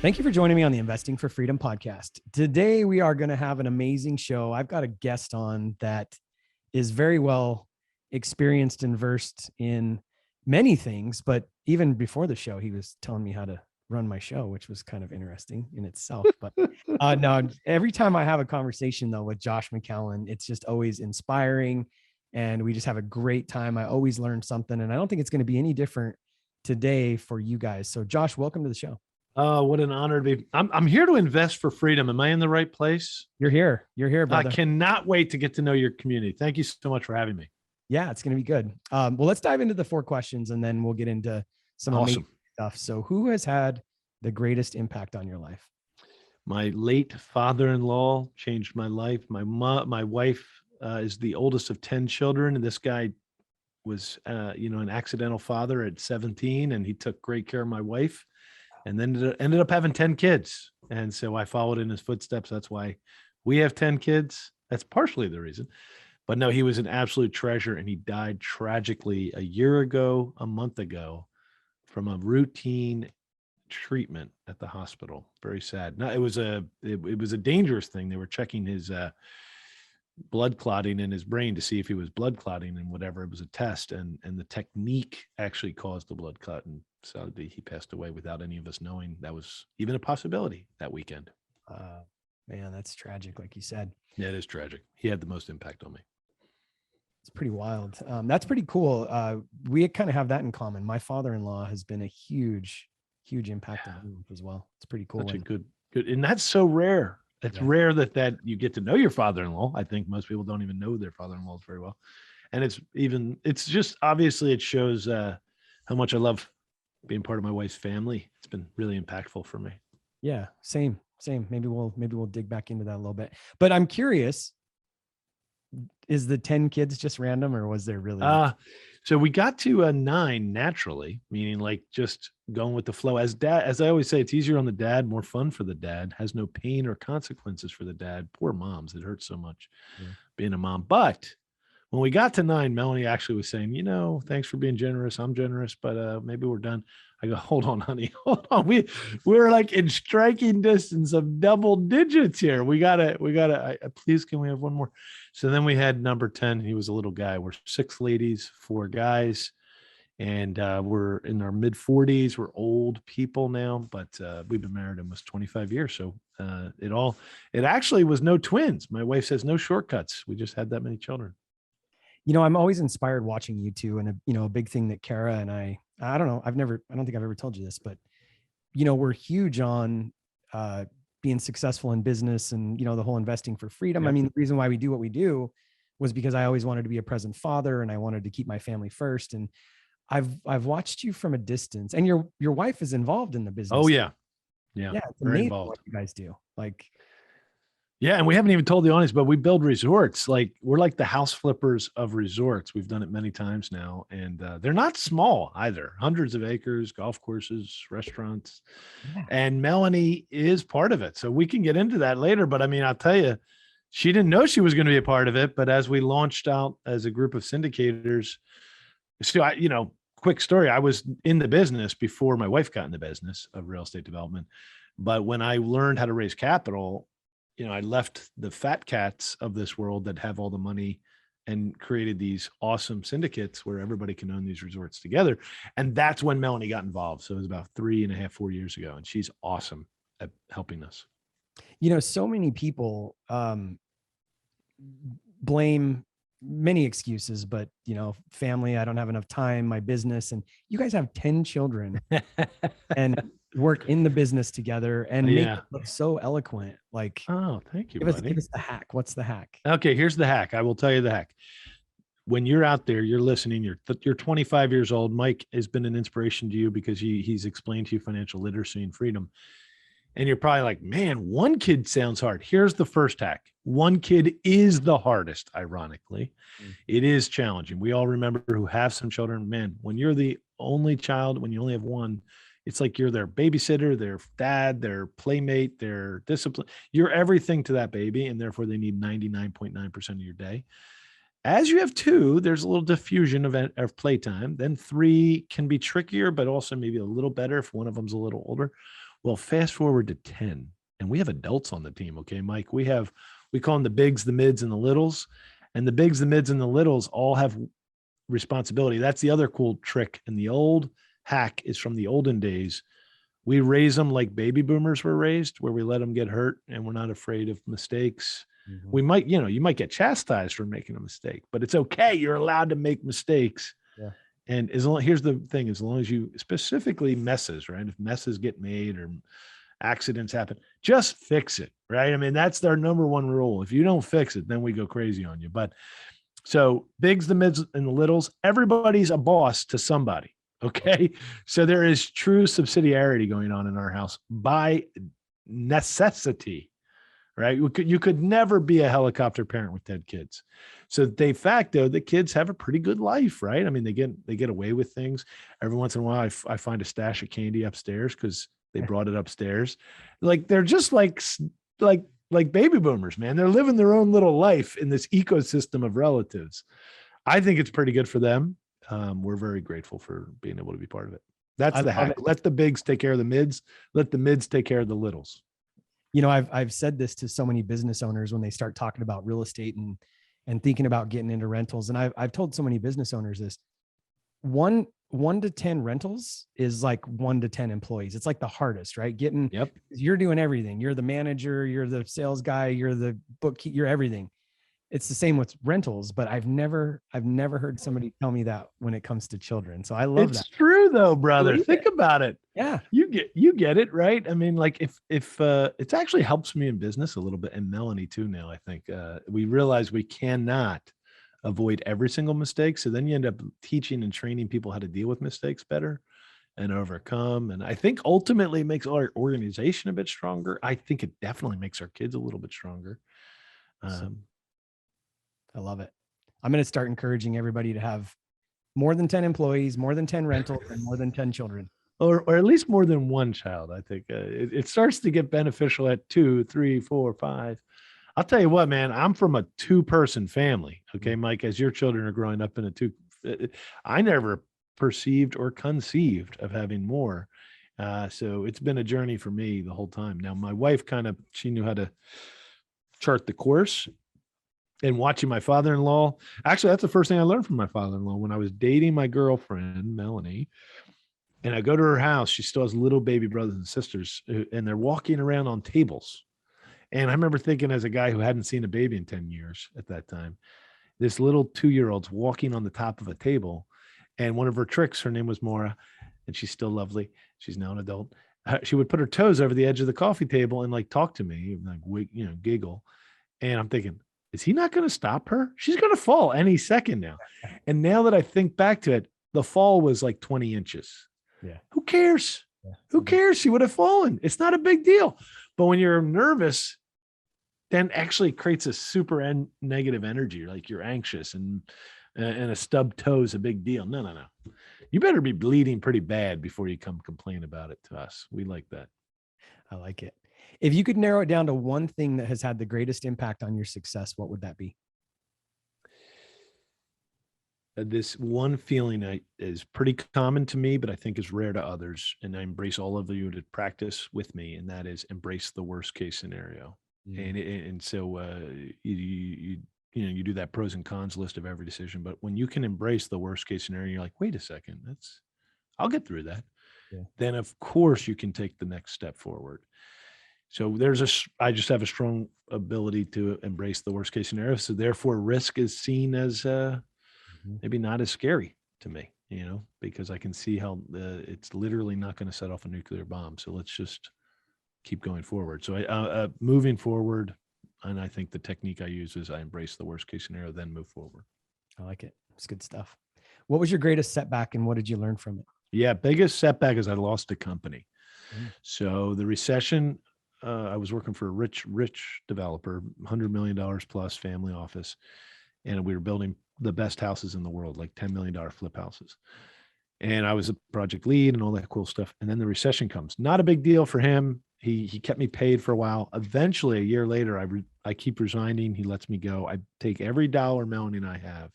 Thank you for joining me on the Investing for Freedom podcast. Today, we are going to have an amazing show. I've got a guest on that is very well experienced and versed in many things, but even before the show, he was telling me how to run my show, which was kind of interesting in itself. But no, every time I have a conversation though with Josh McCallen, it's just always inspiring and we just have a great time. I always learn something, and I don't think it's going to be any different today for you guys. So Josh, welcome to the show. Oh, what an honor to be. I'm here to invest for freedom. Am I in the right place? You're here, brother. I cannot wait to get to know your community. Thank you so much for having me. Yeah, it's going to be good. Well, let's dive into the 4 questions and then we'll get into some amazing stuff. So who has had the greatest impact on your life? My late father-in-law changed my life. My wife is the oldest of 10 children. And this guy was, an accidental father at 17, and he took great care of my wife. And then ended up having 10 kids. And so I followed in his footsteps. That's why we have 10 kids. That's partially the reason. But no, he was an absolute treasure. And he died tragically a month ago, from a routine treatment at the hospital. Very sad. Now, it was a dangerous thing. They were checking his blood clotting in his brain to see if he was blood clotting and whatever. It was a test. And the technique actually caused the blood clot. And so he passed away without any of us knowing that was even a possibility that weekend. Man, that's tragic. Like you said. Yeah, it is tragic. He had the most impact on me. It's pretty wild. That's pretty cool. We kind of have that in common. My father-in-law has been a huge impact on me as well. It's pretty cool. Such a good. And that's so rare. It's rare that you get to know your father-in-law. I think most people don't even know their father-in-laws very well. And it's just, obviously it shows how much I love being part of my wife's family. It's been really impactful for me. Yeah, same. Maybe we'll dig back into that a little bit. But I'm curious, is the 10 kids just random, or was there really? So we got to 9 naturally, meaning like just going with the flow. As I always say, it's easier on the dad, more fun for the dad, has no pain or consequences for the dad. Poor moms, it hurts so much being a mom. But when we got to 9, Melanie actually was saying, thanks for being generous. I'm generous, but maybe we're done. I go, hold on, honey, hold on. We're like in striking distance of double digits here. We gotta, please, can we have one more? So then we had number 10. He was a little guy. We're 6 ladies, 4 guys, and we're in our mid 40s. We're old people now, but we've been married almost 25 years. So it actually was no twins. My wife says no shortcuts. We just had that many children. I'm always inspired watching you two, and a big thing that Kara and I don't know, I don't think I've ever told you this, but we're huge on being successful in business and the whole investing for freedom. I mean, the reason why we do what we do was because I always wanted to be a present father, and I wanted to keep my family first. And I've watched you from a distance, and your wife is involved in the business. Oh yeah. It's amazing what you guys do. Yeah, and we haven't even told the audience, but we build resorts. We're like the house flippers of resorts. We've done it many times now, and they're not small either. Hundreds of acres, golf courses, restaurants, and Melanie is part of it. So we can get into that later. But I mean, I'll tell you, she didn't know she was going to be a part of it. But as we launched out as a group of syndicators, so quick story, I was in the business before my wife got in the business of real estate development. But when I learned how to raise capital, I left the fat cats of this world that have all the money and created these awesome syndicates where everybody can own these resorts together. And that's when Melanie got involved. So it was about 3.5, 4 years ago. And she's awesome at helping us. So many people blame many excuses, but family, I don't have enough time, my business, and you guys have 10 children and work in the business together and make it look so eloquent. Oh, thank you. Give us the hack. What's the hack? Okay, here's the hack. I will tell you the hack. When you're out there, you're listening, you're 25 years old. Mike has been an inspiration to you because he's explained to you financial literacy and freedom. And you're probably like, man, 1 kid sounds hard. Here's the first hack. 1 kid is the hardest, ironically. It is challenging. We all remember who have some children. Man, when you're the only child, when you only have 1, it's like you're their babysitter, their dad, their playmate, their discipline. You're everything to that baby, and therefore they need 99.9% of your day. As you have 2, there's a little diffusion of playtime. Then 3 can be trickier, but also maybe a little better if one of them's a little older. Well, fast forward to 10, and we have adults on the team. Okay, Mike, we call them the bigs, the mids, and the littles. And the bigs, the mids, and the littles all have responsibility. That's the other cool trick. And the old hack is from the olden days. We raise them like baby boomers were raised, where we let them get hurt and we're not afraid of mistakes. Mhm. We might, you might get chastised for making a mistake, but it's okay. You're allowed to make mistakes. Yeah. And here's the thing, as long as you, specifically messes, right? If messes get made or accidents happen, just fix it, right? I mean, that's their number one rule. If you don't fix it, then we go crazy on you. But so bigs, the mids, and the littles, everybody's a boss to somebody. Okay. So there is true subsidiarity going on in our house by necessity, right? You could never be a helicopter parent with 10 kids. So de facto, the kids have a pretty good life, right? I mean, they get away with things. Every once in a while, I find a stash of candy upstairs because they brought it upstairs. Like they're just like baby boomers, man. They're living their own little life in this ecosystem of relatives. I think it's pretty good for them. We're very grateful for being able to be part of it. That's the hack. Let the bigs take care of the mids. Let the mids take care of the littles. You know, I've said this to so many business owners when they start talking about real estate and thinking about getting into rentals. And I've told so many business owners this: one to 10 rentals is like 1 to 10 employees. It's like the hardest, right? You're doing everything. You're the manager, you're the sales guy, you're the bookkeeper, you're everything. It's the same with rentals, but I've never heard somebody tell me that when it comes to children. So I love that. It's true though, brother. Think about it. Yeah. You get it, right? I mean, like if it actually helps me in business a little bit, and Melanie too now, I think we realize we cannot avoid every single mistake. So then you end up teaching and training people how to deal with mistakes better and overcome. And I think ultimately it makes our organization a bit stronger. I think it definitely makes our kids a little bit stronger. I love it. I'm going to start encouraging everybody to have more than 10 employees, more than 10 rentals, and more than 10 children. Or at least more than one child. I think it starts to get beneficial at 2, 3, 4, 5. I'll tell you what, man, I'm from a 2-person family. Okay, Mike, as your children are growing up in a 2, I never perceived or conceived of having more. So it's been a journey for me the whole time. Now, my wife she knew how to chart the course. And watching my father-in-law, actually, that's the first thing I learned from my father-in-law when I was dating my girlfriend, Melanie. And I go to her house. She still has little baby brothers and sisters, and they're walking around on tables. And I remember thinking, as a guy who hadn't seen a baby in 10 years at that time, this little 2-year-old's walking on the top of a table. And one of her tricks, her name was Maura, and she's still lovely. She's now an adult. She would put her toes over the edge of the coffee table and like talk to me, like, giggle. And I'm thinking, is he not going to stop her? She's going to fall any second now. And now that I think back to it, the fall was like 20 inches. Yeah. Who cares? Yeah. Who cares? She would have fallen. It's not a big deal. But when you're nervous, then actually creates a super negative energy. Like you're anxious and a stubbed toe is a big deal. No. You better be bleeding pretty bad before you come complain about it to us. We like that. I like it. If you could narrow it down to one thing that has had the greatest impact on your success, what would that be? This one feeling is pretty common to me, but I think is rare to others. And I embrace all of you to practice with me. And that is embrace the worst case scenario. And so you do that pros and cons list of every decision. But when you can embrace the worst case scenario, you're like, wait a second, I'll get through that. Yeah. Then of course you can take the next step forward. So I just have a strong ability to embrace the worst case scenario. So therefore risk is seen as maybe not as scary to me, because I can see how it's literally not going to set off a nuclear bomb. So let's just keep going forward. So moving forward, and I think the technique I use is I embrace the worst case scenario, then move forward. I like it. It's good stuff. What was your greatest setback and what did you learn from it? Yeah, biggest setback is I lost a company. So the recession, I was working for a rich developer, $100 million plus family office. And we were building the best houses in the world, like $10 million flip houses. And I was a project lead and all that cool stuff. And then the recession comes. Not a big deal for him. He kept me paid for a while. Eventually, a year later, I keep resigning. He lets me go. I take every dollar Melanie and I have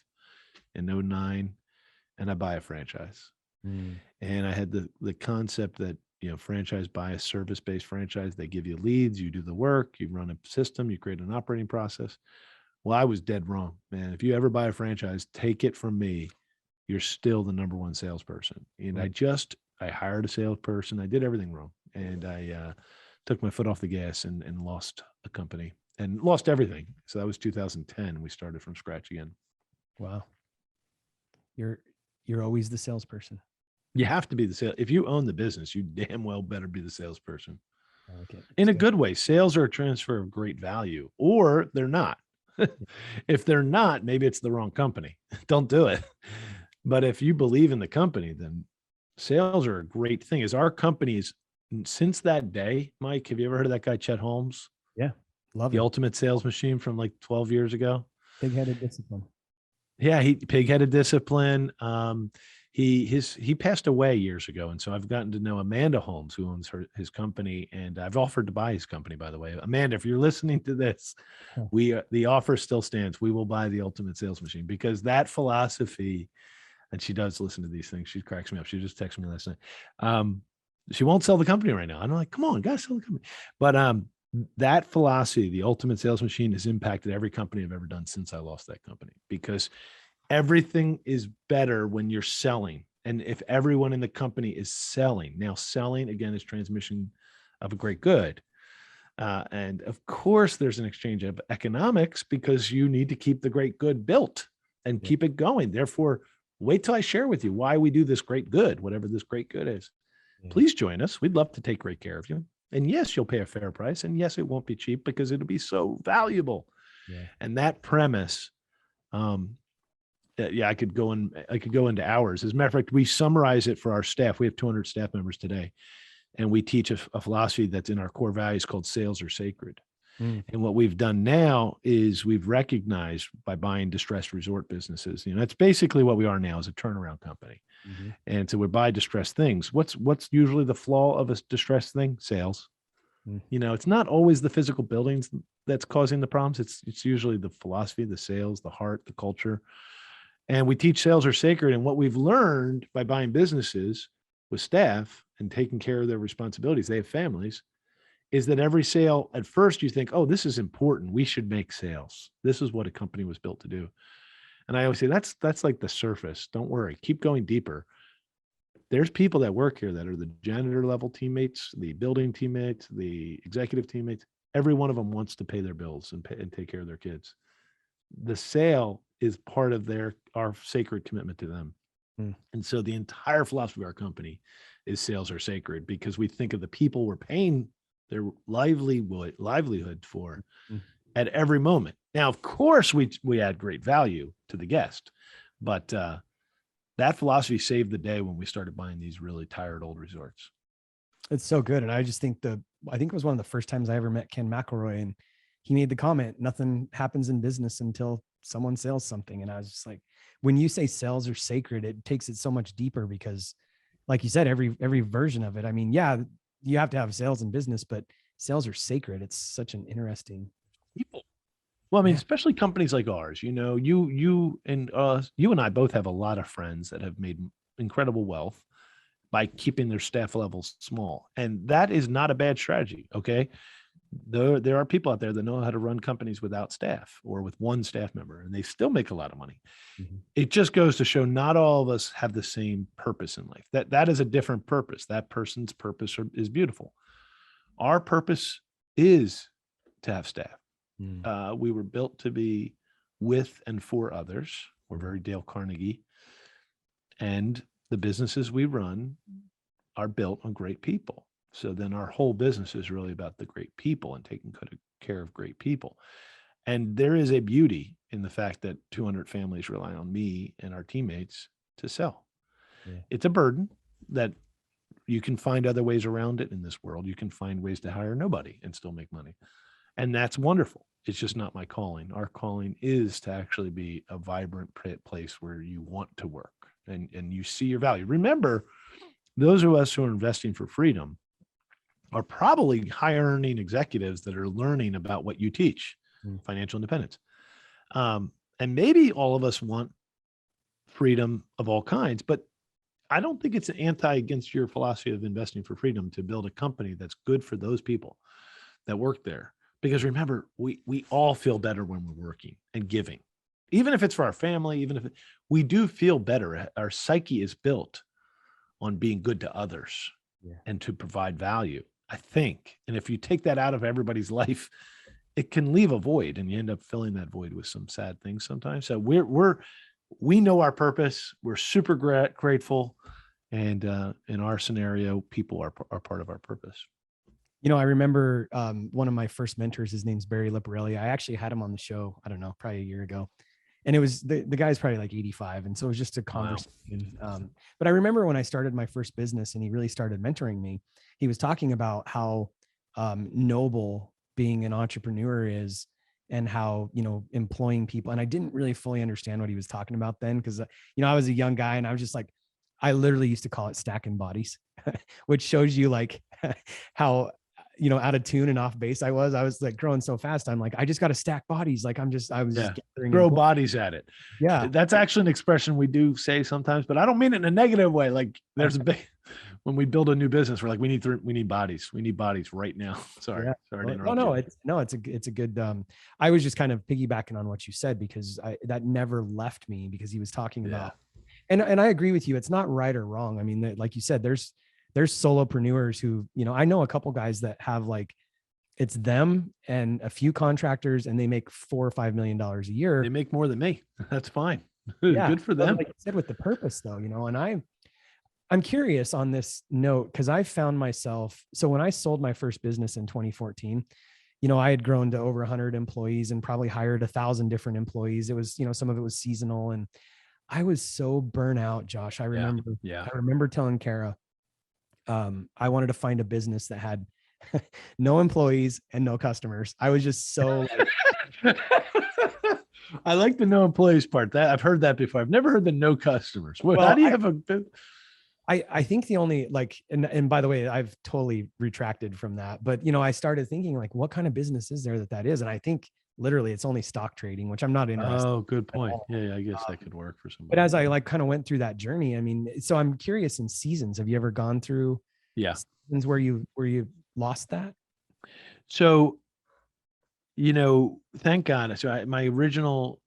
in 2009 and I buy a franchise. And I had the concept that, franchise bias, service-based franchise. They give you leads, you do the work, you run a system, you create an operating process. Well, I was dead wrong, man. If you ever buy a franchise, take it from me, you're still the number one salesperson. And I hired a salesperson. I did everything wrong. And I took my foot off the gas and lost a company and lost everything. So that was 2010. And we started from scratch again. Wow. You're always the salesperson. You have to be the sales. If you own the business, you damn well better be the salesperson. I like it. In a good way. Sales are a transfer of great value, or they're not. If they're not, maybe it's the wrong company. Don't do it. But if you believe in the company, then sales are a great thing. As our companies, since that day, Mike, have you ever heard of that guy, Chet Holmes? Yeah. Love the it. ultimate sales machine from like 12 years ago. Pig-headed discipline. Yeah. Pig-headed discipline. He passed away years ago. And so I've gotten to know Amanda Holmes, who owns his company. And I've offered to buy his company, by the way. Amanda, if you're listening to this, the offer still stands. We will buy the ultimate sales machine, because that philosophy, and she does listen to these things. She cracks me up. She just texted me last night. She won't sell the company right now. I'm like, come on, guys, sell the company. But that philosophy, the ultimate sales machine, has impacted every company I've ever done since I lost that company, because everything is better when you're selling. And if everyone in the company is selling, now selling again is transmission of a great good. And of course there's an exchange of economics, because you need to keep the great good built and keep it going. Therefore, wait till I share with you why we do this great good, whatever this great good is. Please join us. We'd love to take great care of you. And yes, you'll pay a fair price. And yes, it won't be cheap, because it'll be so valuable. Yeah. And that premise, I could go into hours. As a matter of fact, we summarize it for our staff. We have 200 staff members today, and we teach a philosophy that's in our core values called sales are sacred. And what we've done now is we've recognized, by buying distressed resort businesses, that's basically what we are now, is a turnaround company. And so we buy distressed things. What's usually the flaw of a distressed thing? Sales. It's not always the physical buildings that's causing the problems. It's usually the philosophy, the sales, the heart, the culture. And we teach sales are sacred. And what we've learned by buying businesses with staff and taking care of their responsibilities, they have families, is that every sale, at first you think, oh, this is important. We should make sales. This is what a company was built to do. And I always say, that's like the surface. Don't worry. Keep going deeper. There's people that work here that are the janitor level teammates, the building teammates, the executive teammates. Every one of them wants to pay their bills and take care of their kids. The sale is part of our sacred commitment to them. And so the entire philosophy of our company is sales are sacred, because we think of the people we're paying their livelihood for at every moment. Now, of course, we add great value to the guest, but that philosophy saved the day when we started buying these really tired old resorts. It's so good. And I just think I think it was one of the first times I ever met Ken McElroy, and he made the comment, nothing happens in business until someone sells something. And I was just like, when you say sales are sacred, it takes it so much deeper, because like you said, every version of it, I mean, yeah, you have to have sales in business, but sales are sacred. It's such an interesting people. Well, I mean, especially companies like ours, you and I both have a lot of friends that have made incredible wealth by keeping their staff levels small. And that is not a bad strategy. Okay. There are people out there that know how to run companies without staff or with one staff member, and they still make a lot of money. It just goes to show not all of us have the same purpose in life. That is a different purpose. That person's purpose is beautiful. Our purpose is to have staff. We were built to be with and for others. We're very Dale Carnegie. And the businesses we run are built on great people. So then our whole business is really about the great people and taking care of great people. And there is a beauty in the fact that 200 families rely on me and our teammates to sell. Yeah. It's a burden that you can find other ways around it in this world. You can find ways to hire nobody and still make money. And that's wonderful. It's just not my calling. Our calling is to actually be a vibrant place where you want to work and you see your value. Remember, those of us who are investing for freedom are probably high earning executives that are learning about what you teach, financial independence. And maybe all of us want freedom of all kinds, but I don't think it's against your philosophy of investing for freedom to build a company that's good for those people that work there. Because remember, we all feel better when we're working and giving, even if it's for our family, even if we do feel better. Our psyche is built on being good to others and to provide value, I think. And if you take that out of everybody's life, it can leave a void, and you end up filling that void with some sad things sometimes. So we know our purpose. We're super grateful. And in our scenario, people are part of our purpose. You know, I remember one of my first mentors, his name's Barry Liparelli. I actually had him on the show, I don't know, probably a year ago. And it was, the guy's probably like 85. And so it was just a conversation. Wow. But I remember when I started my first business and he really started mentoring me, he was talking about how noble being an entrepreneur is, and how, you know, employing people. And I didn't really fully understand what he was talking about then, because, you know, I was a young guy and I was just like, I literally used to call it stacking bodies, which shows you like how, you know, out of tune and off base I was like growing so fast. I'm like, I just got to stack bodies. Like I was just throw bodies at it. Yeah. That's actually an expression we do say sometimes, but I don't mean it in a negative way. Like there's a big, when we build a new business, we're like, we need bodies. We need bodies right now. Sorry. Yeah. Sorry to interrupt. It's a good, I was just kind of piggybacking on what you said, because that never left me, because he was talking about, and I agree with you. It's not right or wrong. I mean, like you said, there's solopreneurs who, you know, I know a couple guys that have like, it's them and a few contractors and they make $4 or $5 million a year. They make more than me. That's fine. Yeah. Good for them. Like you said, with the purpose though, you know, and I'm curious on this note, because I found myself, so when I sold my first business in 2014, you know, I had grown to over 100 employees and probably hired 1,000 different employees. It was, you know, some of it was seasonal, and I was so burnt out, Josh. I remember telling Kara, I wanted to find a business that had no employees and no customers. I was just so like, I like the no employees part. That I've heard that before. I've never heard the no customers. Well, how do you have a? I think the only like, and by the way, I've totally retracted from that, but you know, I started thinking like, what kind of business is there that is? And I think literally it's only stock trading, which I'm not interested. Oh, good point. Yeah, I guess that could work for somebody. But as I like kind of went through that journey, I mean, so I'm curious, in seasons, have you ever gone through seasons where you lost that? So, you know, thank God. So my original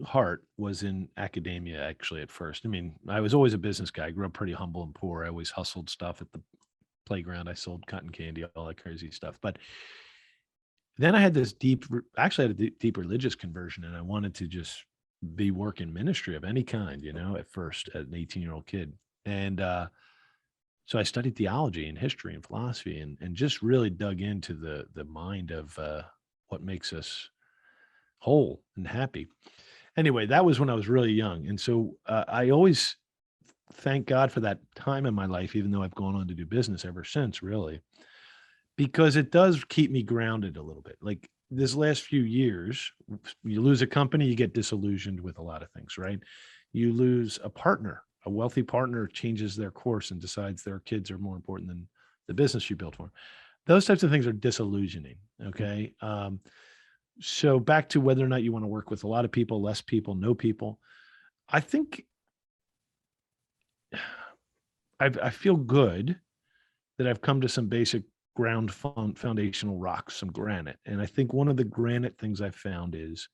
heart was in academia actually at first. I mean, I was always a business guy. I grew up pretty humble and poor. I always hustled stuff at the playground. I sold cotton candy, all that crazy stuff. But then I had this deep religious conversion, and I wanted to just be working ministry of any kind, you know, at first, as an 18-year-old kid. And so I studied theology and history and philosophy, and just really dug into the mind of what makes us whole and happy. Anyway, that was when I was really young. And so I always thank God for that time in my life, even though I've gone on to do business ever since, really, because it does keep me grounded a little bit. Like this last few years, you lose a company, you get disillusioned with a lot of things, right? You lose a partner, a wealthy partner changes their course and decides their kids are more important than the business you built for. Those types of things are disillusioning. Okay. So back to whether or not you want to work with a lot of people, less people, no people. I think I feel good that I've come to some basic ground foundational rocks, some granite. And I think one of the granite things I've found is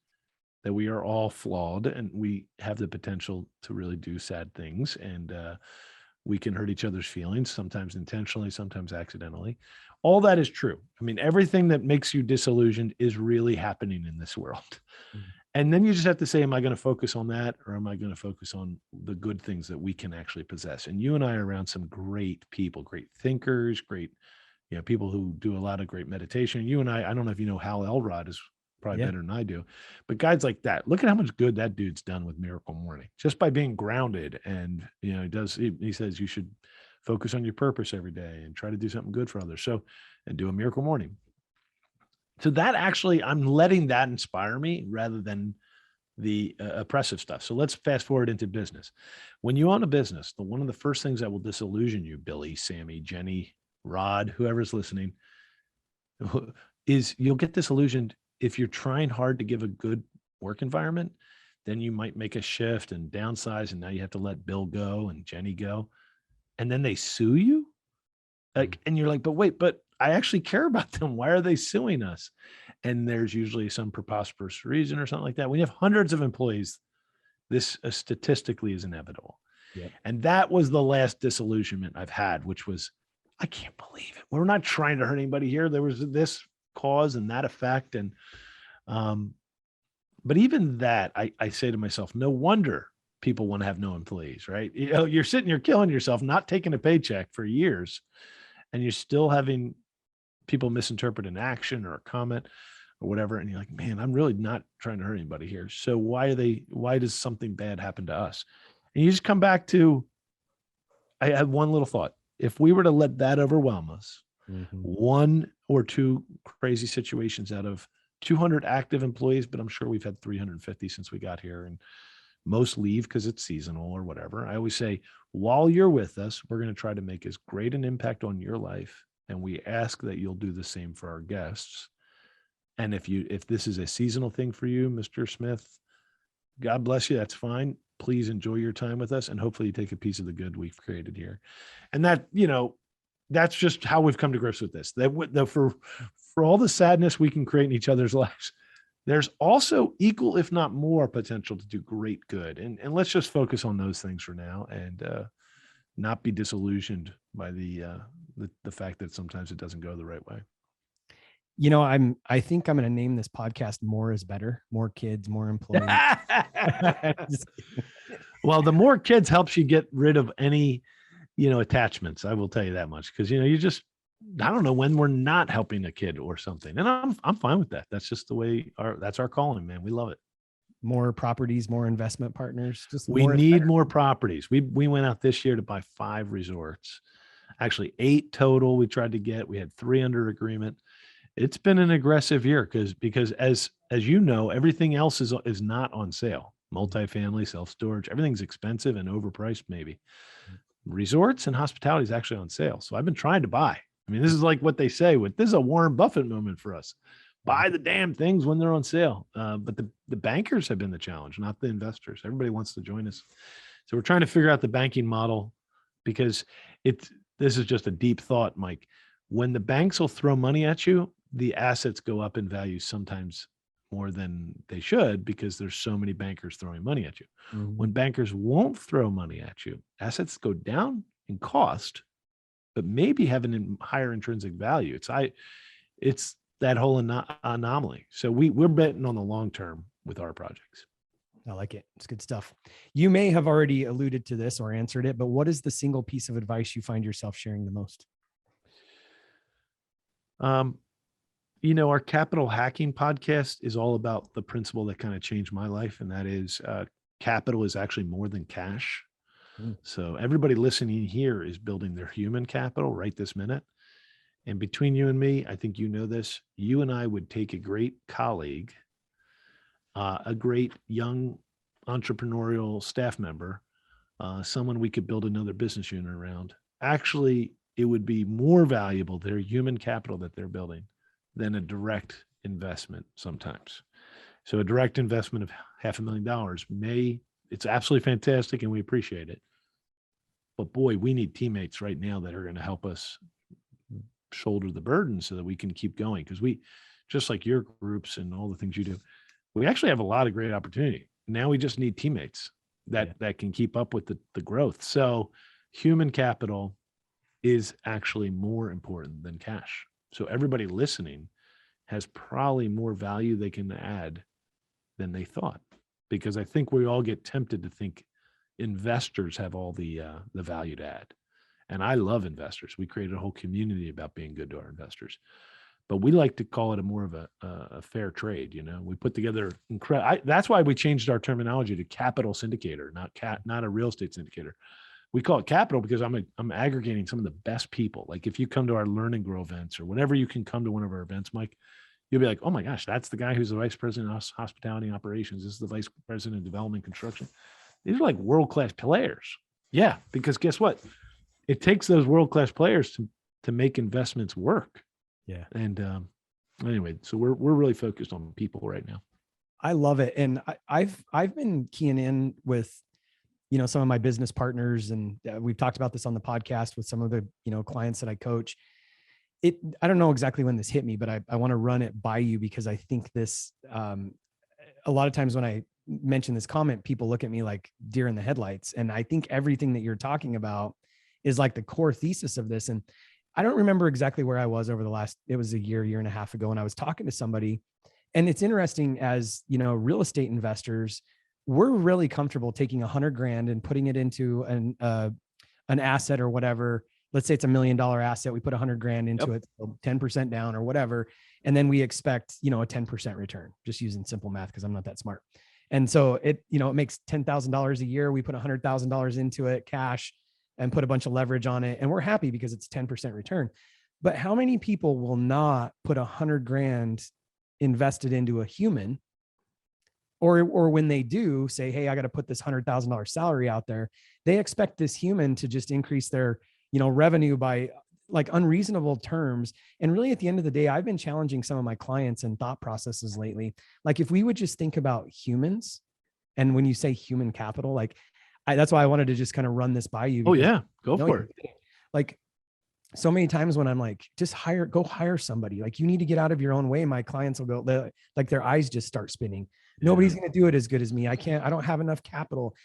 that we are all flawed and we have the potential to really do sad things. And we can hurt each other's feelings, sometimes intentionally, sometimes accidentally. All that is true. I mean, everything that makes you disillusioned is really happening in this world. Mm-hmm. And then you just have to say, am I going to focus on that? Or am I going to focus on the good things that we can actually possess? And you and I are around some great people, great thinkers, great, you know, people who do a lot of great meditation. You and I don't know if you know Hal Elrod is probably better than I do, but guys like that, look at how much good that dude's done with Miracle Morning, just by being grounded. And, you know, he says you should focus on your purpose every day and try to do something good for others. So, and do a Miracle Morning. So that actually, I'm letting that inspire me rather than the oppressive stuff. So let's fast forward into business. When you own a business, one of the first things that will disillusion you, Billy, Sammy, Jenny, Rod, whoever's listening, is you'll get disillusioned if you're trying hard to give a good work environment. then you might make a shift and downsize, and now you have to let Bill go and Jenny go, and then they sue you. Like, and you're like, but wait, but I actually care about them. Why are they suing us? And there's usually some preposterous reason or something like that. When you have hundreds of employees, this statistically is inevitable. Yep. And that was the last disillusionment I've had, which was, I can't believe it. We're not trying to hurt anybody here. There was this cause and that effect. And, but even that, I say to myself, no wonder people want to have no employees, right? You know, you're sitting, you're killing yourself, not taking a paycheck for years, and you're still having people misinterpret an action or a comment or whatever. And you're like, man, I'm really not trying to hurt anybody here. So why does something bad happen to us? And you just come back to, I had one little thought. If we were to let that overwhelm us, one or two crazy situations out of 200 active employees, but I'm sure we've had 350 since we got here, and most leave because it's seasonal or whatever. I always say, while you're with us, we're going to try to make as great an impact on your life. And we ask that you'll do the same for our guests. And if this is a seasonal thing for you, Mr. Smith, God bless you. That's fine. Please enjoy your time with us. And hopefully you take a piece of the good we've created here. And that, you know, that's just how we've come to grips with this. For all the sadness we can create in each other's lives, there's also equal, if not more, potential to do great good. And let's just focus on those things for now, and not be disillusioned by the fact that sometimes it doesn't go the right way. You know, I think I'm going to name this podcast "More is Better." More kids, more employees. Well, the more kids helps you get rid of any, you know, attachments. I will tell you that much, because, you know, I don't know when we're not helping a kid or something. And I'm fine with that. That's just the way that's our calling, man. We love it. More properties, more investment partners. We need more properties. We went out this year to buy 5 resorts, actually 8 total. We tried to get, we had 3 under agreement. It's been an aggressive year because as you know, everything else is not on sale. Multifamily, self-storage, everything's expensive and overpriced maybe. Resorts and hospitality is actually on sale. So I've been trying to buy. I mean, this is like what they say this is a Warren Buffett moment for us. Buy the damn things when they're on sale. But the bankers have been the challenge, not the investors. Everybody wants to join us. So we're trying to figure out the banking model, because this is just a deep thought, Mike. When the banks will throw money at you, the assets go up in value sometimes more than they should, because there's so many bankers throwing money at you. When bankers won't throw money at you, assets go down in cost, but maybe have a higher intrinsic value. It's that whole anomaly. So we're betting on the long term with our projects. I like it. It's good stuff. You may have already alluded to this or answered it, but what is the single piece of advice you find yourself sharing the most? You know, our capital hacking podcast is all about the principle that kind of changed my life. And that is capital is actually more than cash. So everybody listening here is building their human capital right this minute. And between you and me, I think you know this, you and I would take a great colleague, a great young entrepreneurial staff member, someone we could build another business unit around. Actually, it would be more valuable, their human capital that they're building, than a direct investment sometimes. So a direct investment of $500,000 it's absolutely fantastic and we appreciate it. But boy, we need teammates right now that are going to help us shoulder the burden so that we can keep going. Because we, just like your groups and all the things you do, we actually have a lot of great opportunity. Now we just need teammates that can keep up with the growth. So human capital is actually more important than cash. So everybody listening has probably more value they can add than they thought, because I think we all get tempted to think investors have all the value to add. And I love investors. We created a whole community about being good to our investors, but we like to call it more of a fair trade. You know, we put together that's why we changed our terminology to capital syndicator, not a real estate syndicator. We call it capital because I'm aggregating some of the best people. Like if you come to our Learn and Grow events, or whenever you can come to one of our events, Mike, you'll be like, oh my gosh, that's the guy who's the vice president of hospitality operations. This is the vice president of development construction. These are like world-class players. Yeah, because guess what? It takes those world-class players to make investments work. Yeah. And anyway, so we're really focused on people right now. I love it. And I've been keying in with, some of my business partners, and we've talked about this on the podcast with some of the, clients that I coach. I don't know exactly when this hit me, but I want to run it by you because I think this, a lot of times when I mention this comment, people look at me like deer in the headlights. And I think everything that you're talking about is like the core thesis of this. And I don't remember exactly where I was over it was a year and a half ago. And I was talking to somebody, and it's interesting, as real estate investors, we're really comfortable taking 100 grand and putting it into an asset or whatever. Let's say it's $1 million asset. We put 100 grand into it, 10% down or whatever. And then we expect, a 10% return, just using simple math, because I'm not that smart. And so it makes $10,000 a year. We put $100,000 into it, cash, and put a bunch of leverage on it. And we're happy because it's 10% return. But how many people will not put 100 grand invested into a human, or when they do say, hey, I got to put this $100,000 salary out there, they expect this human to just increase their, revenue by like unreasonable terms. And really at the end of the day, I've been challenging some of my clients and thought processes lately. Like if we would just think about humans, and when you say human capital, like that's why I wanted to just kind of run this by you. Oh yeah, go for it. Like so many times when I'm like, just go hire somebody. Like you need to get out of your own way. My clients will go, like their eyes just start spinning. Nobody's going to do it as good as me. I don't have enough capital.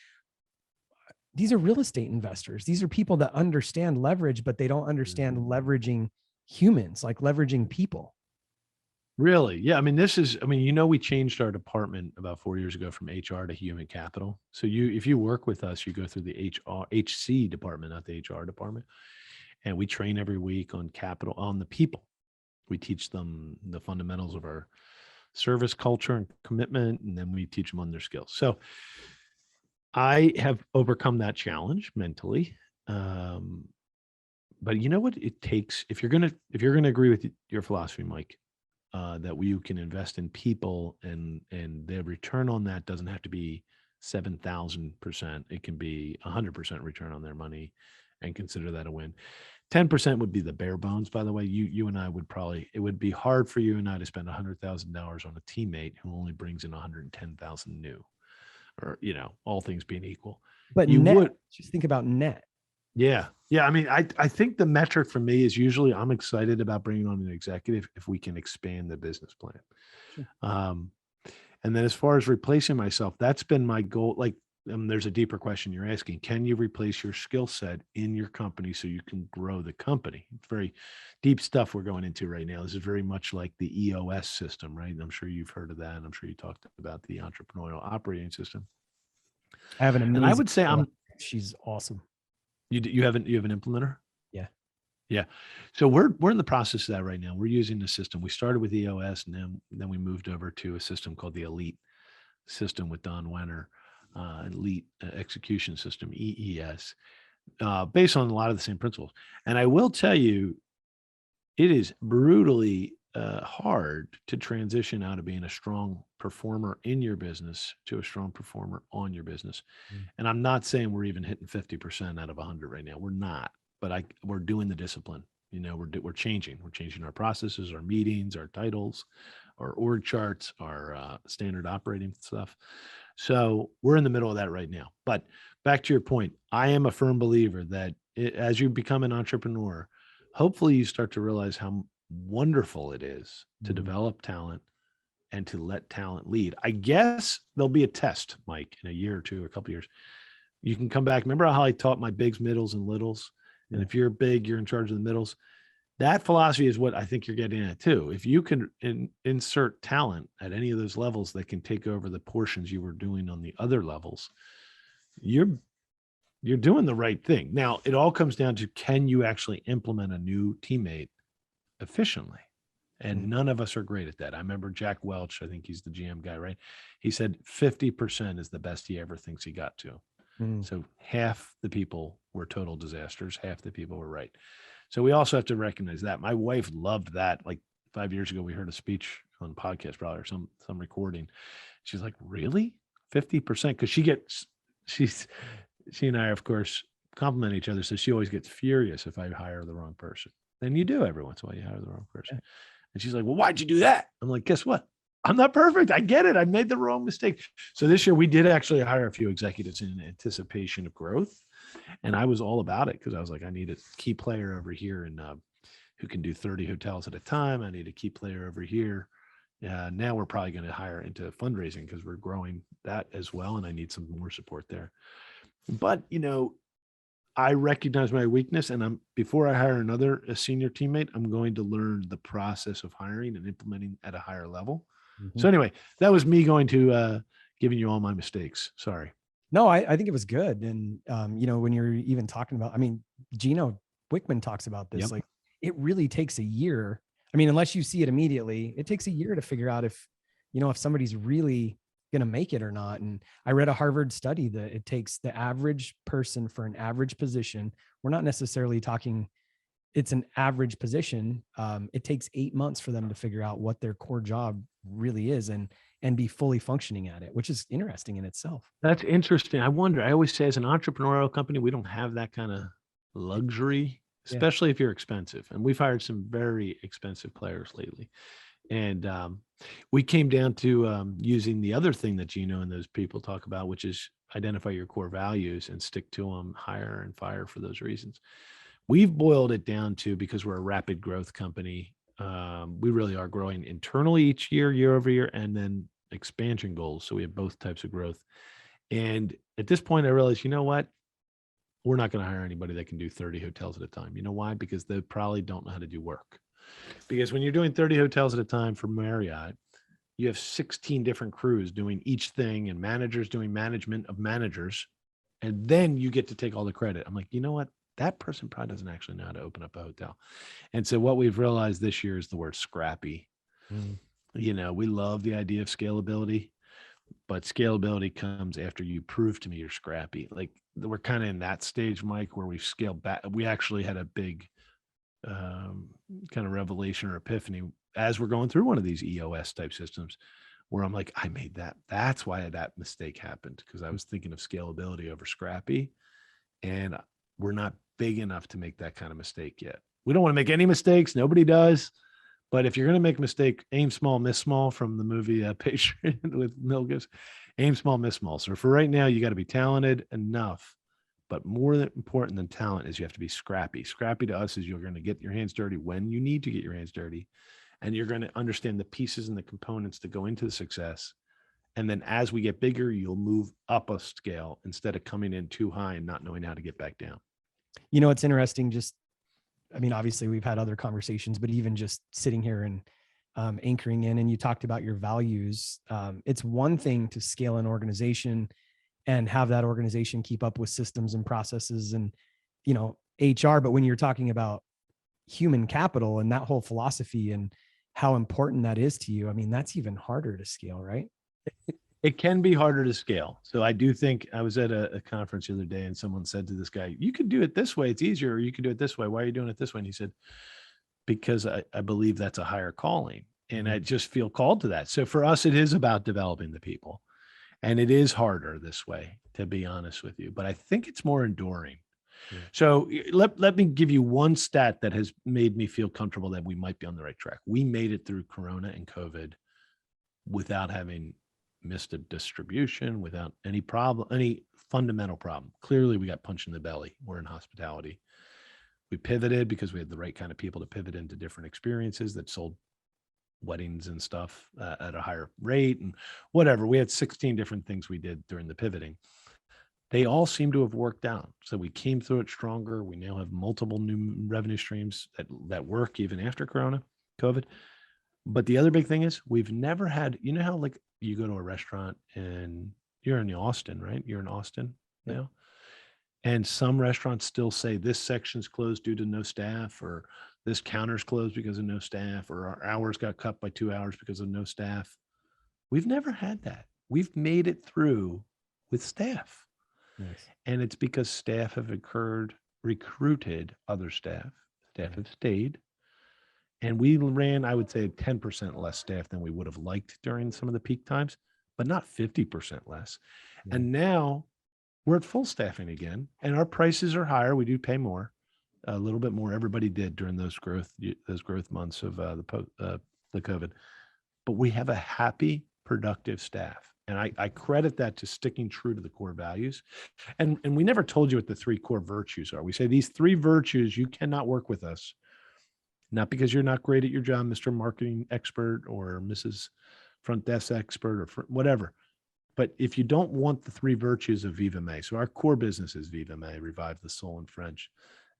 These are real estate investors. These are people that understand leverage, but they don't understand leveraging humans, like leveraging people. Really? Yeah. I mean, we changed our department about 4 years ago from HR to human capital. So if you work with us, you go through the HC department, not the HR department. And we train every week on capital, on the people. We teach them the fundamentals of our service culture and commitment, and then we teach them on their skills. So I have overcome that challenge mentally. But you know what it takes if you're gonna agree with your philosophy, Mike, that you can invest in people, and the return on that doesn't have to be 7,000%. It can be 100% return on their money, and consider that a win. 10% would be the bare bones. By the way, you and I it would be hard for you and I to spend $100,000 on a teammate who only brings in 110,000 new, or, all things being equal. But you would just think about net. Yeah. Yeah. I mean, I think the metric for me is usually I'm excited about bringing on an executive if we can expand the business plan. Sure. And then as far as replacing myself, that's been my goal. Like, there's a deeper question you're asking. Can you replace your skill set in your company so you can grow the company? It's very deep stuff we're going into right now. This is very much like the EOS system, right? And I'm sure you've heard of that. And I'm sure you talked about the entrepreneurial operating system. I have an amazing, and I would say she's awesome. You have an implementer? Yeah. Yeah. So we're in the process of that right now. We're using the system. We started with EOS, and then we moved over to a system called the Elite system with Don Wenner. Elite Execution System, EES, based on a lot of the same principles. And I will tell you, it is brutally hard to transition out of being a strong performer in your business to a strong performer on your business. And I'm not saying we're even hitting 50% out of 100 right now. We're not, but we're doing the discipline. We're changing our processes, our meetings, our titles, our org charts, our standard operating stuff. So we're in the middle of that right now. But back to your point, I am a firm believer that as you become an entrepreneur, hopefully you start to realize how wonderful it is to develop talent and to let talent lead. I guess there'll be a test, Mike, in a year or two, or a couple of years. You can come back. Remember how I taught my bigs, middles, and littles? Yeah. And if you're big, you're in charge of the middles. That philosophy is what I think you're getting at too. If you can insert talent at any of those levels that can take over the portions you were doing on the other levels, you're doing the right thing. Now, it all comes down to, can you actually implement a new teammate efficiently? And none of us are great at that. I remember Jack Welch, I think he's the GM guy, right? He said 50% is the best he ever thinks he got to. So half the people were total disasters, half the people were right. So we also have to recognize that. My wife loved that. Like 5 years ago, we heard a speech on the podcast, probably, or some recording. She's like, really? 50%? Because she and I, of course, compliment each other. So she always gets furious if I hire the wrong person. And you do every once in a while, you hire the wrong person. And she's like, well, why'd you do that? I'm like, guess what? I'm not perfect. I get it. I made the wrong mistake. So this year we did actually hire a few executives in anticipation of growth. And I was all about it because I was like, I need a key player over here and who can do 30 hotels at a time. I need a key player over here. Now we're probably going to hire into fundraising because we're growing that as well. And I need some more support there. But, I recognize my weakness, and before I hire a senior teammate, I'm going to learn the process of hiring and implementing at a higher level. Mhm. So anyway, that was me going to giving you all my mistakes. Sorry. No, I think it was good. And, when you're even talking about, Gino Wickman talks about this, Yep. like it really takes a year. Unless you see it immediately, it takes a year to figure out if somebody's really going to make it or not. And I read a Harvard study that it takes the average person for an average position. We're not necessarily talking, it's an average position. It takes 8 months for them to figure out what their core job really is and be fully functioning at it, which is interesting in itself. That's interesting. I wonder, I always say as an entrepreneurial company, we don't have that kind of luxury, especially if you're expensive. And we've hired some very expensive players lately. And we came down to using the other thing that Gino and those people talk about, which is identify your core values and stick to them, hire and fire for those reasons. We've boiled it down to, because we're a rapid growth company, we really are growing internally each year over year, and then expansion goals. So we have both types of growth. And at this point, I realized, you know what? We're not going to hire anybody that can do 30 hotels at a time. You know why? Because they probably don't know how to do work. Because when you're doing 30 hotels at a time for Marriott, you have 16 different crews doing each thing and managers doing management of managers. And then you get to take all the credit. I'm like, you know what? That person probably doesn't actually know how to open up a hotel. And so what we've realized this year is the word scrappy. Mm. We love the idea of scalability, but scalability comes after you prove to me you're scrappy. Like we're kind of in that stage, Mike, where we've scaled back. We actually had a big kind of revelation or epiphany as we're going through one of these EOS type systems where I'm like, I made that. That's why that mistake happened, because I was thinking of scalability over scrappy, and we're not big enough to make that kind of mistake yet. We don't want to make any mistakes. Nobody does. But if you're going to make a mistake, aim small, miss small, from the movie Patriot with Mel Gibson. Aim small, miss small. So for right now, you got to be talented enough. But more important than talent is you have to be scrappy. Scrappy to us is you're going to get your hands dirty when you need to get your hands dirty. And you're going to understand the pieces and the components that go into the success. And then as we get bigger, you'll move up a scale instead of coming in too high and not knowing how to get back down. It's interesting. Obviously we've had other conversations, but even just sitting here and anchoring in, and you talked about your values. It's one thing to scale an organization and have that organization keep up with systems and processes and, HR. But when you're talking about human capital and that whole philosophy and how important that is to you, that's even harder to scale, right? It can be harder to scale. So I do think, I was at a conference the other day and someone said to this guy, you could do it this way. It's easier. Or you could do it this way. Why are you doing it this way? And he said, because I believe that's a higher calling. And I just feel called to that. So for us, it is about developing the people. And it is harder this way, to be honest with you. But I think it's more enduring. Yeah. So let me give you one stat that has made me feel comfortable that we might be on the right track. We made it through Corona and COVID without having missed a distribution, without any problem, any fundamental problem. Clearly, we got punched in the belly. We're in hospitality. We pivoted because we had the right kind of people to pivot into different experiences that sold weddings and stuff at a higher rate and whatever. We had 16 different things we did during the pivoting. They all seem to have worked out. So we came through it stronger. We now have multiple new revenue streams that work even after Corona, COVID. But the other big thing is we've never had, how like you go to a restaurant and you're in Austin, right? You're in Austin now. And some restaurants still say this section's closed due to no staff, or this counter's closed because of no staff, or our hours got cut by 2 hours because of no staff. We've never had that. We've made it through with staff. Nice. And it's because staff have recruited other staff. Staff have stayed. And we ran, I would say, 10% less staff than we would have liked during some of the peak times, but not 50% less. Yeah. And now we're at full staffing again, and our prices are higher. We do pay more, a little bit more. Everybody did during those growth months of the COVID. but we have a happy, productive staff. And I credit that to sticking true to the core values. And we never told you what the 3 core virtues are. We say these 3 virtues, you cannot work with us, not because you're not great at your job, Mr. Marketing Expert or Mrs. Front Desk Expert or whatever. But if you don't want the 3 virtues of Viva May, so our core business is Viva May, Revive the Soul in French.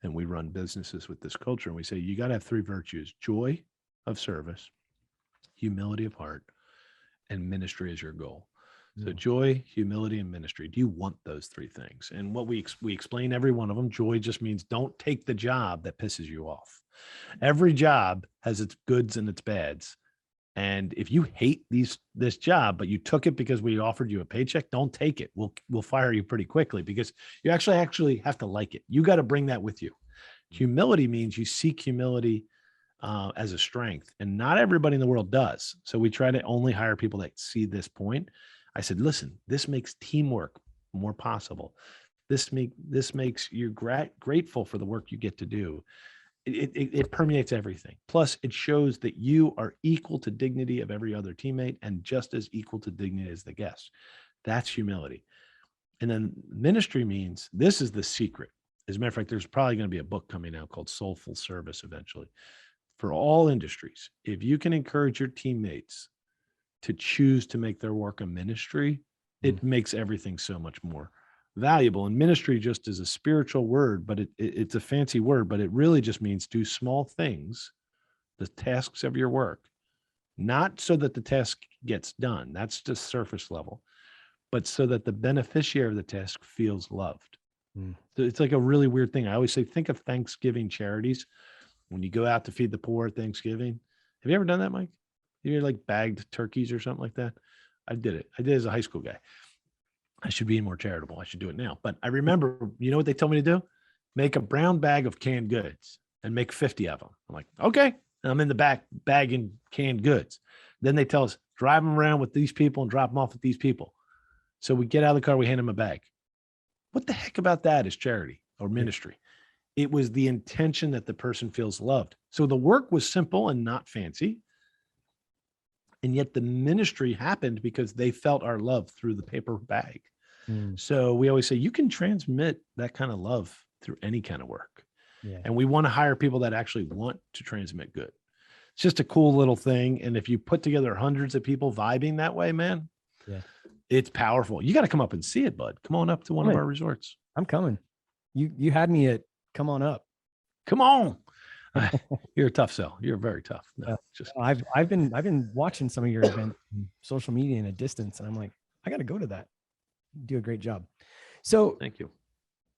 And we run businesses with this culture. And we say, you got to have 3 virtues: joy of service, humility of heart, and ministry is your goal. So joy, humility, and ministry. Do you want those 3 things? And what we explain every one of them. Joy just means don't take the job that pisses you off. Every job has its goods and its bads. And if you hate this job, but you took it because we offered you a paycheck, don't take it. We'll fire you pretty quickly because you actually have to like it. You got to bring that with you. Humility means you seek humility as a strength, and not everybody in the world does. So we try to only hire people that see this point. I said, listen, this makes teamwork more possible. This makes you grateful for the work you get to do. It permeates everything. Plus, it shows that you are equal to dignity of every other teammate and just as equal to dignity as the guest. That's humility. And then ministry means, this is the secret. As a matter of fact, there's probably going to be a book coming out called Soulful Service eventually. For all industries, if you can encourage your teammates to choose to make their work a ministry, it makes everything so much more valuable. And ministry just is a spiritual word, but it's a fancy word, but it really just means do small things, the tasks of your work, not so that the task gets done. That's just surface level, but so that the beneficiary of the task feels loved. So it's like a really weird thing. I always say, think of Thanksgiving charities. When you go out to feed the poor at Thanksgiving, have you ever done that, Mike? You like bagged turkeys or something like that? I did it. I did it as a high school guy. I should be more charitable. I should do it now. But I remember, you know what they told me to do? Make a brown bag of canned goods and make 50 of them. I'm like, okay. And I'm in the back bagging canned goods. Then they tell us, drive them around with these people and drop them off with these people. So we get out of the car, we hand them a bag. What the heck about that is charity or ministry? It was the intention that the person feels loved. So the work was simple and not fancy. And yet the ministry happened because they felt our love through the paper bag. So we always say, you can transmit that kind of love through any kind of work. And we want to hire people that actually want to transmit good. It's just a cool little thing. And if you put together hundreds of people vibing that way, man, it's powerful. You got to come up and see it, bud. Come on up to one of our resorts. I'm coming. You had me at come on up. Come on. You're a tough sell. You're very tough. No, I've been watching some of your events, social media in a distance, and I'm like, I got to go to that. You do a great job. So thank you.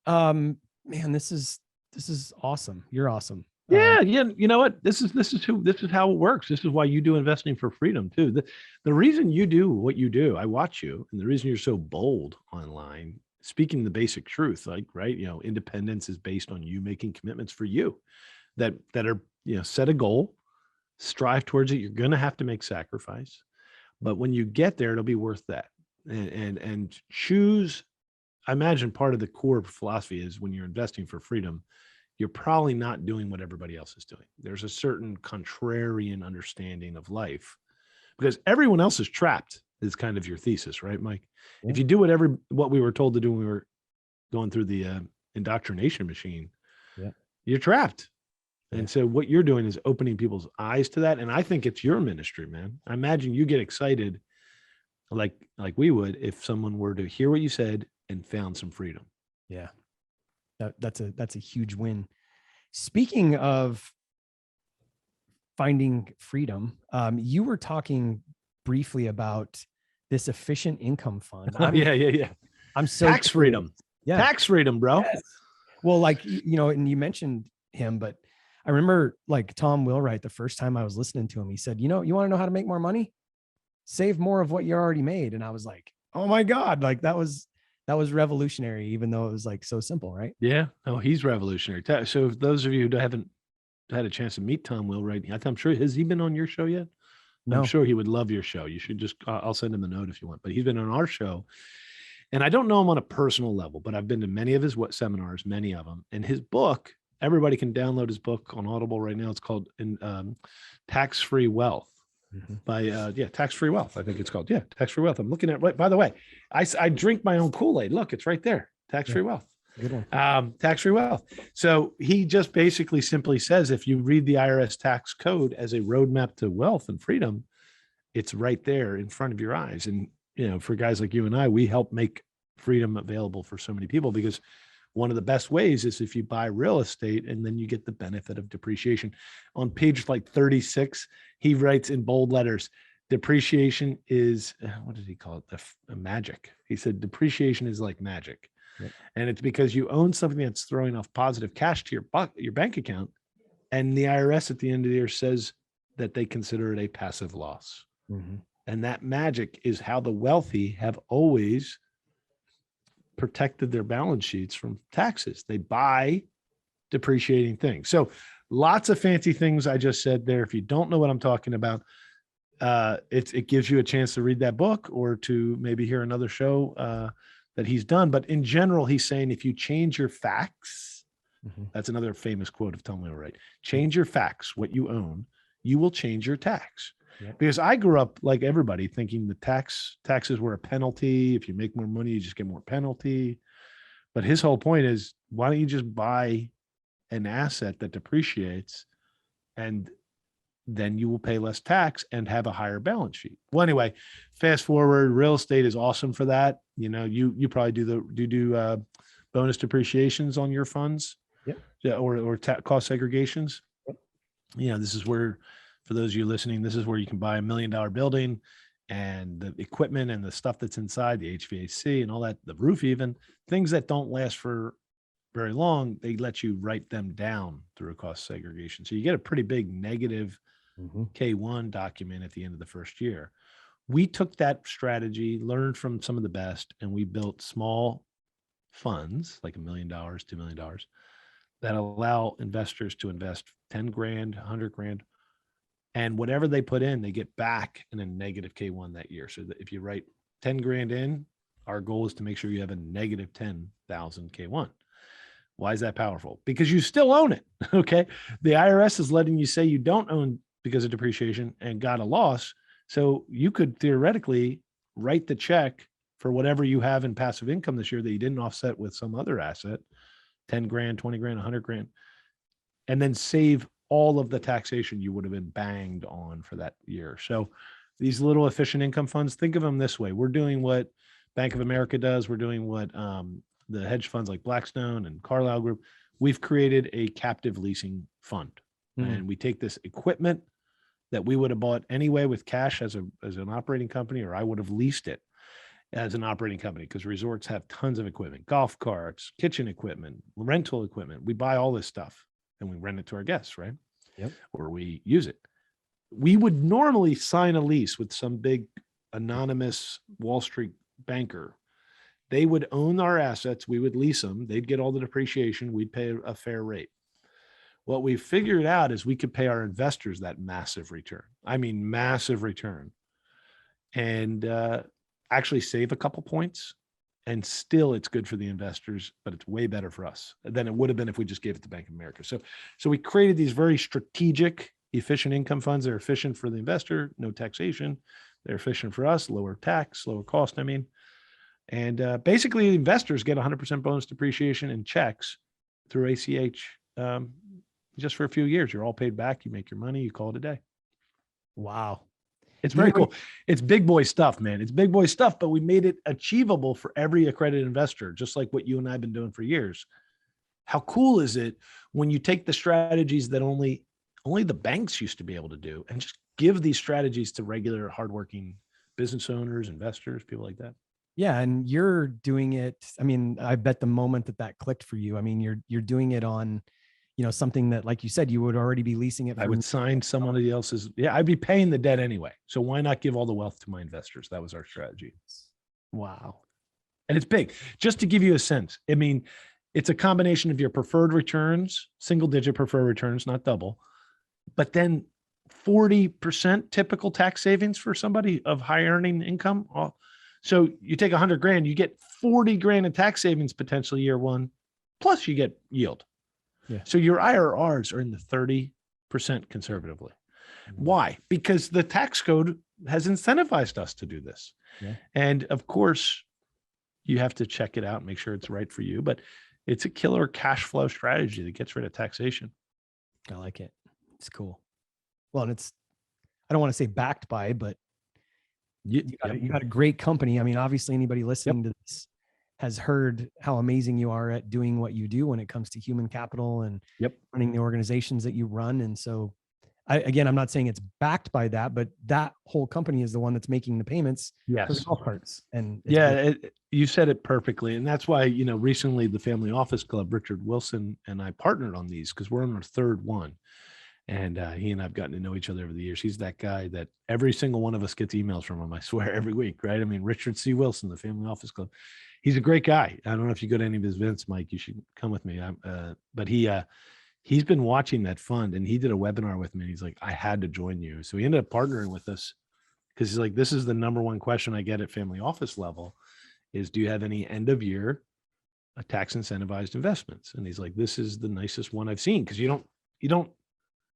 Man, this is awesome. You're awesome. Yeah. You know what? This is how it works. This is why you do investing for freedom too. The reason you do what you do, I watch you, and the reason you're so bold online, speaking the basic truth, like, right, independence is based on you making commitments for you that are, set a goal, strive towards it. You're going to have to make sacrifice, but when you get there, it'll be worth that. And choose. I imagine part of the core philosophy is when you're investing for freedom, you're probably not doing what everybody else is doing. There's a certain contrarian understanding of life because everyone else is trapped is kind of your thesis, right, Mike? Yeah. If you do what we were told to do when we were going through the indoctrination machine, you're trapped. And so what you're doing is opening people's eyes to that. And I think it's your ministry, man. I imagine you get excited like we would if someone were to hear what you said and found some freedom. Yeah. That's a huge win. Speaking of finding freedom, you were talking briefly about this efficient income fund. Yeah. I'm so tax freedom. Yeah. Tax freedom, bro. Yes. Well, and you mentioned him, but I remember like Tom Wheelwright, the first time I was listening to him, he said, you want to know how to make more money? Save more of what you already made. And I was like, oh my God, like that was revolutionary, even though it was like so simple, right? Yeah. Oh, he's revolutionary. So if those of you who haven't had a chance to meet Tom Wheelwright, I'm sure, has he been on your show yet? No. I'm sure he would love your show. You should just, I'll send him a note if you want, but he's been on our show. And I don't know him on a personal level, but I've been to many of his seminars, many of them. And his book, everybody can download his book on Audible right now. It's called Tax-Free Wealth. by tax-free wealth. I think it's called. Yeah, tax-free wealth. I'm looking at right. By the way, I drink my own Kool-Aid. Look, it's right there. Tax-free wealth. Good one. Tax-free wealth. So he just basically simply says, if you read the IRS tax code as a roadmap to wealth and freedom, it's right there in front of your eyes. And, for guys like you and I, we help make freedom available for so many people, because one of the best ways is if you buy real estate and then you get the benefit of depreciation. On page 36, he writes in bold letters, depreciation is, what did he call it? The magic. He said, depreciation is like magic. Yep. And it's because you own something that's throwing off positive cash to your bank account. And the IRS at the end of the year says that they consider it a passive loss. And that magic is how the wealthy have always protected their balance sheets from taxes. They buy depreciating things. So lots of fancy things I just said there. If you don't know what I'm talking about, it gives you a chance to read that book or to maybe hear another show that he's done. But in general, he's saying, if you change your facts, that's another famous quote of Tell Me Right. Change your facts, what you own, you will change your tax. Yep. Because I grew up like everybody thinking the taxes were a penalty. If you make more money, you just get more penalty. But his whole point is, why don't you just buy an asset that depreciates, and then you will pay less tax and have a higher balance sheet. Well, anyway, fast forward, real estate is awesome for that. You probably do bonus depreciations on your funds. Yeah. Or cost segregations. Yep. This is where, for those of you listening, this is where you can buy $1 million building, and the equipment and the stuff that's inside, the HVAC and all that, the roof, even things that don't last for very long, they let you write them down through a cost segregation. So you get a pretty big negative K1 document at the end of the first year. We took that strategy, learned from some of the best, and we built small funds like $1 million, $2 million that allow investors to invest 10 grand, 100 grand. And whatever they put in, they get back in a negative K1 that year. So that if you write 10 grand in, our goal is to make sure you have a negative 10,000 K1. Why is that powerful? Because you still own it. Okay. The IRS is letting you say you don't own because of depreciation and got a loss. So you could theoretically write the check for whatever you have in passive income this year that you didn't offset with some other asset, 10 grand, 20 grand, 100 grand, and then save all of the taxation you would have been banged on for that year. So these little efficient income funds, think of them this way. We're doing what Bank of America does. We're doing what the hedge funds like Blackstone and Carlyle Group. We've created a captive leasing fund. And we take this equipment that we would have bought anyway with cash as an operating company, or I would have leased it as an operating company, because resorts have tons of equipment, golf carts, kitchen equipment, rental equipment. We buy all this stuff and we rent it to our guests, right? Yep. Or we use it. We would normally sign a lease with some big anonymous Wall Street banker. They would own our assets. We would lease them. They'd get all the depreciation. We'd pay a fair rate. What we figured out is we could pay our investors that massive return. I mean, massive return. And actually save a couple points. And still it's good for the investors, but it's way better for us than it would have been if we just gave it to Bank of America. So we created these very strategic, efficient income funds. They're efficient for the investor, no taxation. They're efficient for us, lower tax, lower cost, And basically investors get 100% bonus depreciation in checks through ACH just for a few years. You're all paid back. You make your money. You call it a day. Wow. It's very cool. It's big boy stuff, man. It's big boy stuff, but we made it achievable for every accredited investor, just like what you and I have been doing for years. How cool is it when you take the strategies that only the banks used to be able to do and just give these strategies to regular hardworking business owners, investors, people like that? Yeah. And you're doing it. I mean, I bet the moment that clicked for you, I mean, you're doing it on, something that, like you said, you would already be leasing it. I would sign somebody else's. Yeah. I'd be paying the debt anyway. So why not give all the wealth to my investors? That was our strategy. Wow. And it's big. Just to give you a sense, I mean, it's a combination of your preferred returns, single digit preferred returns, not double, but then 40% typical tax savings for somebody of high earning income. So you take 100 grand, you get 40 grand in tax savings potentially year one, plus you get yield. Yeah. So your IRRs are in the 30% conservatively. Why? Because the tax code has incentivized us to do this. Yeah. And of course, you have to check it out, make sure it's right for you, but it's a killer cash flow strategy that gets rid of taxation. I like it. It's cool. Well, and it's, I don't want to say backed by, but you got a great company. I mean, obviously anybody listening to this has heard how amazing you are at doing what you do when it comes to human capital and running the organizations that you run. And so I'm not saying it's backed by that, but that whole company is the one that's making the payments for the golf carts. And you said it perfectly. And that's why, recently the Family Office Club, Richard Wilson and I partnered on these because we're on our third one. And he and I've gotten to know each other over the years. He's that guy that every single one of us gets emails from him, I swear, every week, right? I mean, Richard C. Wilson, the Family Office Club. He's a great guy. I don't know if you go to any of his events, Mike, you should come with me. But he's been watching that fund and he did a webinar with me. And he's like, I had to join you. So he ended up partnering with us because he's like, this is the number one question I get at family office level is, do you have any end of year tax incentivized investments? And he's like, this is the nicest one I've seen. Cause you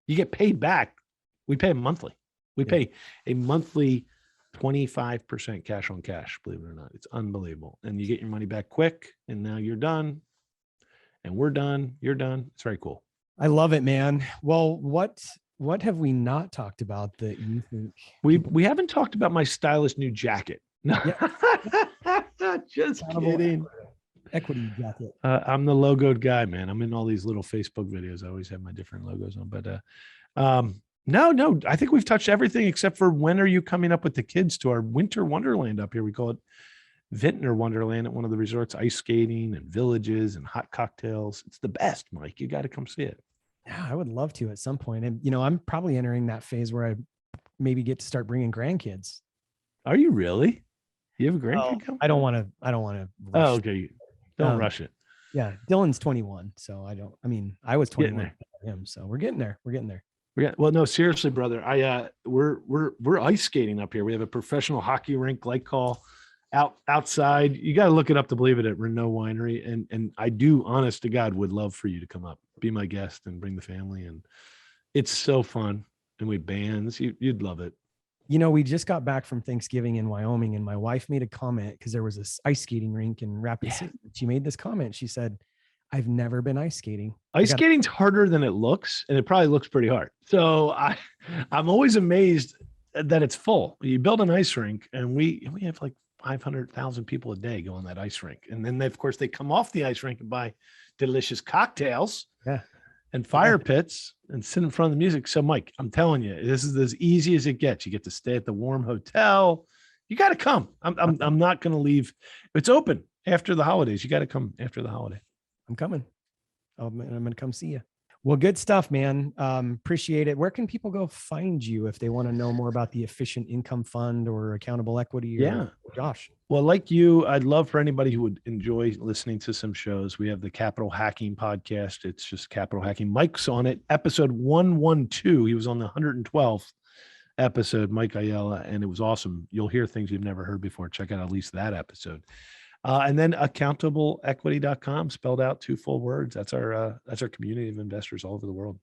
get paid back. We pay them monthly. We pay a monthly 25% cash on cash, believe it or not. It's unbelievable. And you get your money back quick and now you're done and we're done. You're done. It's very cool. I love it, man. Well, what have we not talked about that you think we haven't talked about my stylish new jacket? No, just kidding. Equity jacket. I'm the logoed guy, man. I'm in all these little Facebook videos. I always have my different logos on, but no, I think we've touched everything except for when are you coming up with the kids to our winter wonderland up here? We call it Vintner Wonderland at one of the resorts, ice skating and villages and hot cocktails. It's the best, Mike. You got to come see it. Yeah, I would love to at some point. And, I'm probably entering that phase where I maybe get to start bringing grandkids. Are you really? You have a grandkid coming? I don't want to. Oh, okay. Don't rush it. Yeah. Dylan's 21. So I was 21 for him. So we're getting there. Well, no, seriously, brother. We're ice skating up here. We have a professional hockey rink, like call outside. You got to look it up to believe it at Renault Winery. And I do, honest to God, would love for you to come up, be my guest and bring the family. And it's so fun. And we have bands, you'd love it. We just got back from Thanksgiving in Wyoming and my wife made a comment because there was this ice skating rink in Rapid City. She made this comment. She said, I've never been ice skating. Ice skating's harder than it looks, and it probably looks pretty hard. So I'm always amazed that it's full. You build an ice rink and we have like 500,000 people a day go on that ice rink. And then of course they come off the ice rink and buy delicious cocktails. And fire pits and sit in front of the music. So Mike, I'm telling you, this is as easy as it gets. You get to stay at the warm hotel. You got to come. I'm not going to leave. It's open after the holidays. You got to come after the holiday. I'm coming. I'm going to come see you. Well, good stuff, man. Appreciate it. Where can people go find you if they want to know more about the Efficient Income Fund or Accountable Equity? Or Josh. Well, like you, I'd love for anybody who would enjoy listening to some shows. We have the Capital Hacking podcast. It's just Capital Hacking. Mike's on it. Episode 112. He was on the 112th episode, Mike Ayala, and it was awesome. You'll hear things you've never heard before. Check out at least that episode. And then accountableequity.com, spelled out 2 full words. That's our community of investors all over the world.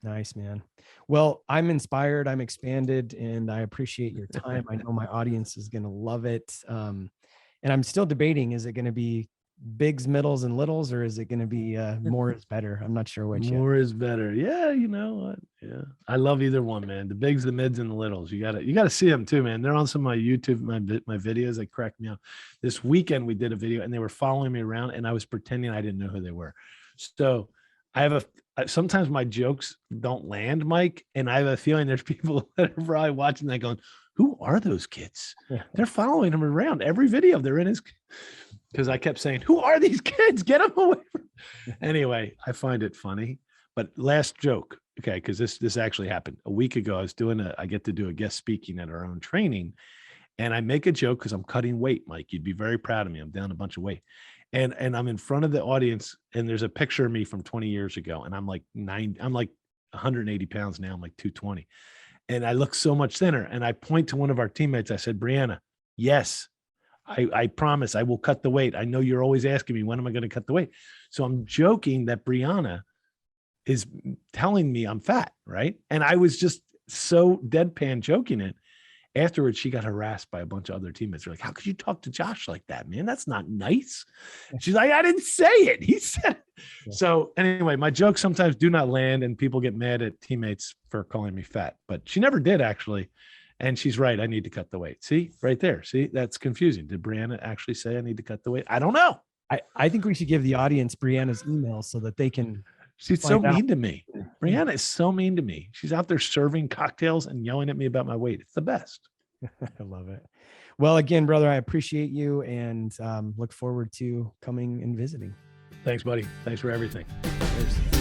Nice, man. Well, I'm inspired, I'm expanded, and I appreciate your time. I know my audience is going to love it. And I'm still debating, is it going to be bigs, middles, and littles, or is it going to be more is better? I'm not sure which. More is better. Yeah, you know what? Yeah, I love either one, man. The bigs, the mids, and the littles. You gotta see them too, man. They're on some of my YouTube, my videos. They crack me up. This weekend we did a video, and they were following me around, and I was pretending I didn't know who they were. So I have sometimes my jokes don't land, Mike, and I have a feeling there's people that are probably watching that going, who are those kids? Yeah. They're following him around every video. They're in his, because I kept saying, who are these kids? Get them away from. Anyway, I find it funny. But last joke, okay, because this actually happened a week ago. I get to do a guest speaking at our own training, and I make a joke because I'm cutting weight, Mike. You'd be very proud of me. I'm down a bunch of weight. And I'm in front of the audience, and there's a picture of me from 20 years ago, and I'm like 180 pounds now. I'm like 220. And I look so much thinner. And I point to one of our teammates. I said, Brianna, yes, I promise I will cut the weight. I know you're always asking me, when am I going to cut the weight? So I'm joking that Brianna is telling me I'm fat, right? And I was just so deadpan joking it. Afterwards, she got harassed by a bunch of other teammates. They're like, how could you talk to Josh like that, man? That's not nice. She's like, I didn't say it. He said it. Yeah. So anyway, my jokes sometimes do not land and people get mad at teammates for calling me fat, but she never did actually. And she's right. I need to cut the weight. See, right there. See, that's confusing. Did Brianna actually say I need to cut the weight? I don't know. I think we should give the audience Brianna's email so that they can. She's so find out. mean to me. Brianna is so mean to me. She's out there serving cocktails and yelling at me about my weight. It's the best. I love it. Well, again, brother, I appreciate you and look forward to coming and visiting. Thanks, buddy. Thanks for everything. Cheers.